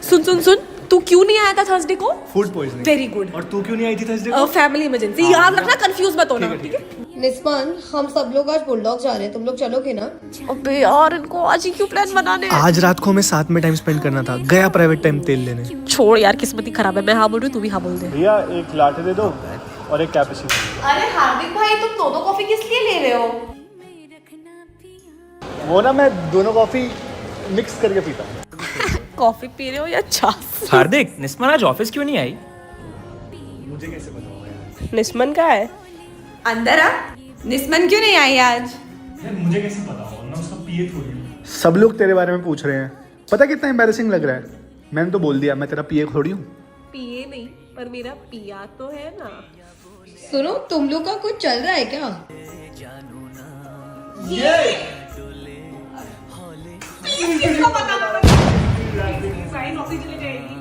सुन सुन सुन, तू क्यों नहीं आया था थर्सडे को? Food poisoning. Very good. और तू क्यों नहीं आई थी थर्सडे को? फैमिली इमरजेंसी, याद रखना, कंफ्यूज मत होना, ठीक है? निस्मान, हम सब लोग आज बुलडॉग जा रहे हैं, तुम लोग चलोगे ना? अबे यार, इनको आज ही क्यों प्लान बनाने हैं? आज रात को हमें साथ में टाइम स्पेंड करना था, गया प्राइवेट टाइम तेल लेने। छोड़ यार, किस्मत ही खराब है। मैं हाँ बोल रही हूँ, तू भी हाँ बोल दे। भैया एक लाटे दे दो और एक कैपेचिनो। अरे हार्दिक भाई, तुम दो कॉफी किस लिए ले रहे हो? वो ना, मैं दोनों कॉफी मिक्स करके पीता हूँ। कॉफी पी रहे हो या चाय? हार्दिक, निस्मान आज ऑफिस क्यों नहीं आई? मुझे कैसे पता होगा यार? निस्मन का है अंदर आ। निस्मन क्यों नहीं आई आज? मुझे कैसे पता होगा? मैं उसका पीए थोड़ी हूँ। सब लोग तेरे बारे में पूछ रहे हैं, पता कितना एम्बैरेसिंग लग रहा है। मैंने तो बोल दिया मैं तेरा पीए थोड़ी हूँ। पिए नहीं, पर मेरा पिया तो है ना। सुनो, तुम लोग का कुछ चल रहा है क्या? नौकरी चली जाएगी।